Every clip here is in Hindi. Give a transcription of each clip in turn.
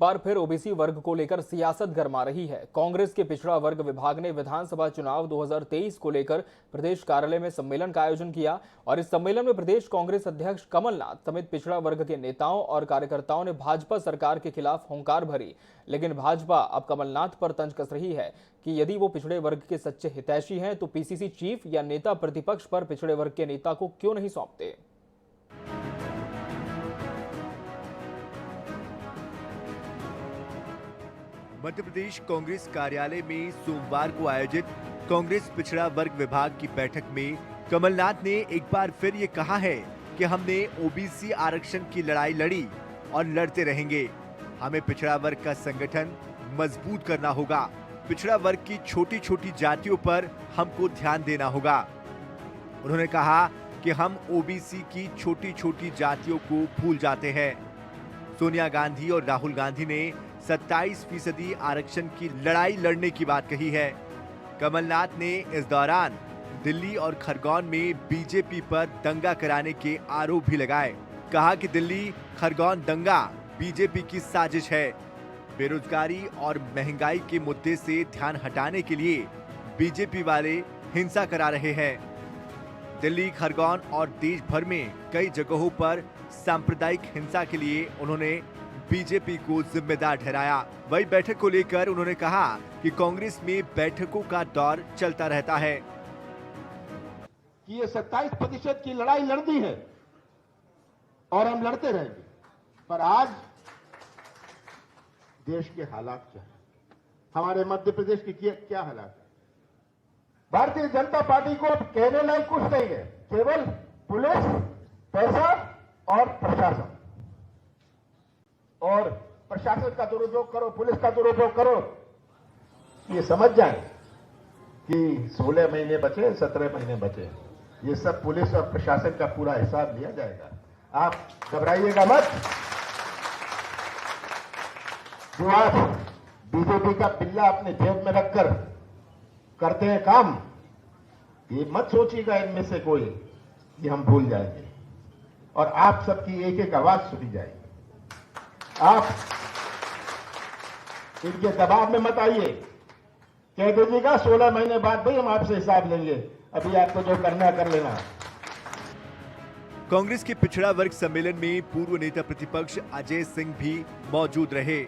बार फिर ओबीसी वर्ग को लेकर सियासत गरमा रही है। कांग्रेस के पिछड़ा वर्ग विभाग ने विधानसभा चुनाव 2023 को लेकर प्रदेश कार्यालय में सम्मेलन का आयोजन किया और इस सम्मेलन में प्रदेश कांग्रेस अध्यक्ष कमलनाथ समेत पिछड़ा वर्ग के नेताओं और कार्यकर्ताओं ने भाजपा सरकार के खिलाफ हुंकार भरी। लेकिन भाजपा अब कमलनाथ पर तंज कस रही है कि यदि वो पिछड़े वर्ग के सच्चे हितैषी हैं तो पीसीसी चीफ या नेता प्रतिपक्ष पर पिछड़े वर्ग के नेता को क्यों नहीं सौंपते। मध्य प्रदेश कांग्रेस कार्यालय में सोमवार को आयोजित कांग्रेस पिछड़ा वर्ग विभाग की बैठक में कमलनाथ ने एक बार फिर ये कहा है कि हमने ओबीसी आरक्षण की लड़ाई लड़ी और लड़ते रहेंगे। हमें पिछड़ा वर्ग का संगठन मजबूत करना होगा। पिछड़ा वर्ग की छोटी छोटी जातियों पर हमको ध्यान देना होगा। उन्होंने कहा कि हम ओबीसी की छोटी छोटी जातियों को भूल जाते हैं। सोनिया गांधी और राहुल गांधी ने 27% आरक्षण की लड़ाई लड़ने की बात कही है। कमलनाथ ने इस दौरान दिल्ली और खरगोन में बीजेपी पर दंगा कराने के आरोप भी लगाए। कहा कि दिल्ली खरगोन दंगा बीजेपी की साजिश है। बेरोजगारी और महंगाई के मुद्दे से ध्यान हटाने के लिए बीजेपी वाले हिंसा करा रहे हैं। दिल्ली, खरगोन और देश भर में कई जगहों पर सांप्रदायिक हिंसा के लिए उन्होंने बीजेपी को जिम्मेदार ठहराया। वही बैठक को लेकर उन्होंने कहा कि कांग्रेस में बैठकों का दौर चलता रहता है कि ये 27% की लड़ाई लड़नी है और हम लड़ते रहेंगे। पर आज देश के हालात क्या है, हमारे मध्य प्रदेश की क्या हालात है। भारतीय जनता पार्टी को अब कहने लायक कुछ नहीं है, केवल पुलिस, पैसा और प्रशासन। और प्रशासन का दुरुपयोग करो, पुलिस का दुरुपयोग करो, ये समझ जाए कि 16 महीने बचे, 17 महीने बचे, ये सब पुलिस और प्रशासन का पूरा हिसाब लिया जाएगा। आप घबराइएगा मत। जो आप बीजेपी का पिल्ला अपने जेब में रखकर करते हैं काम, ये मत सोचिएगा इनमें से कोई कि हम भूल जाएंगे और आप सबकी एक एक आवाज सुनी जाएगी। आप इनके दबाव में मत आइए, कह दीजिएगा 16 महीने बाद भाई हम आपसे हिसाब लेंगे, अभी आपको जो करना है कर लेना। कांग्रेस के पिछड़ा वर्ग सम्मेलन में पूर्व नेता प्रतिपक्ष अजय सिंह भी मौजूद रहे।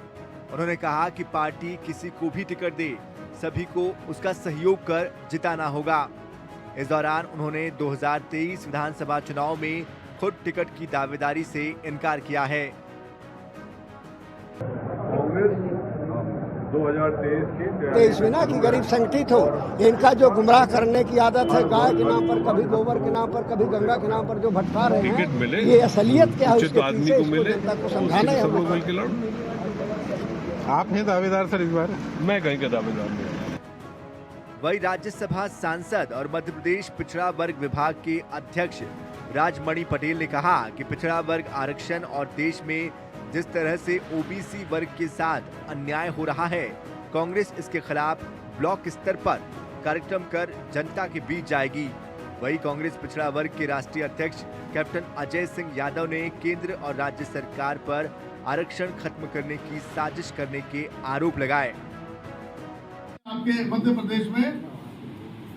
उन्होंने कहा कि पार्टी किसी को भी टिकट दे, सभी को उसका सहयोग कर जिताना होगा। इस दौरान उन्होंने 2023 विधानसभा चुनाव में खुद टिकट की दावेदारी से इनकार किया है। कांग्रेस 2023 में ना कि गरीब संगठित हो, इनका जो गुमराह करने की आदत है, गाय के नाम पर, कभी गोबर के नाम पर, कभी गंगा के नाम पर जो भटका रहे हैं, ये असलियत क्या है उसके पीछे इसको जनता को समझाना है। आप हैं दावेदार सर इस बार? मैं कहीं का दावेदार नहीं। वही राज्यसभा सांसद और मध्य प्रदेश पिछड़ा वर्ग विभाग के अध्यक्ष राजमणि पटेल ने कहा कि पिछड़ा वर्ग आरक्षण और देश में जिस तरह से ओबीसी वर्ग के साथ अन्याय हो रहा है, कांग्रेस इसके खिलाफ ब्लॉक स्तर पर कार्यक्रम कर जनता के बीच जाएगी। वही कांग्रेस पिछड़ा वर्ग के राष्ट्रीय अध्यक्ष कैप्टन अजय सिंह यादव ने केंद्र और राज्य सरकार पर आरक्षण खत्म करने की साजिश करने के आरोप लगाए। आपके मध्य प्रदेश में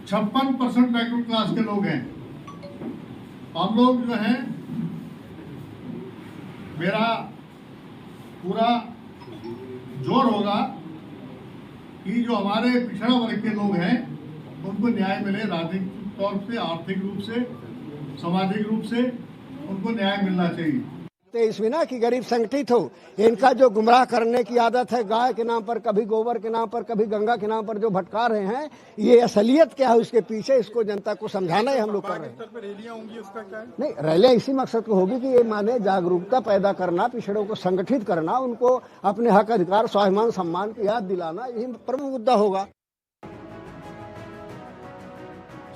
56% बैकवर्ड क्लास के लोग हैं। हम लोग जो हैं, मेरा पूरा जोर होगा कि जो हमारे पिछड़ा वर्ग के लोग हैं उनको न्याय मिले, राजनीतिक तौर से, आर्थिक रूप से, सामाजिक रूप से उनको न्याय मिलना चाहिए। 23 में ना कि गरीब संगठित हो, इनका जो गुमराह करने की आदत है, गाय के नाम पर, कभी गोबर के नाम पर, कभी गंगा के नाम पर जो भटका रहे हैं, ये असलियत क्या है उसके पीछे इसको जनता को समझाना है। हम लोग कर रहे हैं। रैलियां होंगी, उसका क्या है? नहीं, रैलियां इसी मकसद को होगी कि ये माने जागरूकता पैदा करना, पिछड़ों को संगठित करना, उनको अपने हक अधिकार, स्वाभिमान, सम्मान की याद दिलाना, यही प्रमुख मुद्दा होगा।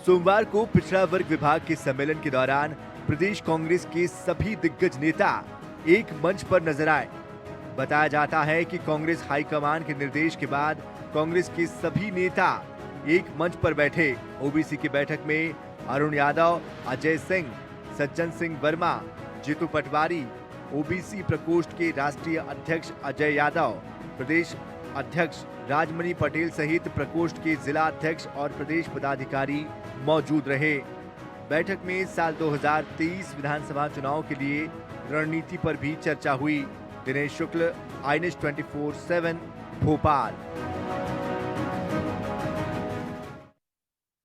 सोमवार को पिछड़ा वर्ग विभाग के सम्मेलन के दौरान प्रदेश कांग्रेस के सभी दिग्गज नेता एक मंच पर नजर आए। बताया जाता है कि कांग्रेस हाईकमान के निर्देश के बाद कांग्रेस के सभी नेता एक मंच पर बैठे। ओबीसी की बैठक में अरुण यादव, अजय सिंह, सज्जन सिंह वर्मा, जीतू पटवारी, ओबीसी प्रकोष्ठ के राष्ट्रीय अध्यक्ष अजय यादव, प्रदेश अध्यक्ष राजमणि पटेल सहित प्रकोष्ठ के जिला अध्यक्ष और प्रदेश पदाधिकारी मौजूद रहे। बैठक में साल 2023 विधानसभा चुनाव के लिए रणनीति पर भी चर्चा हुई। दिनेश शुक्ल, INS 24/7 भोपाल।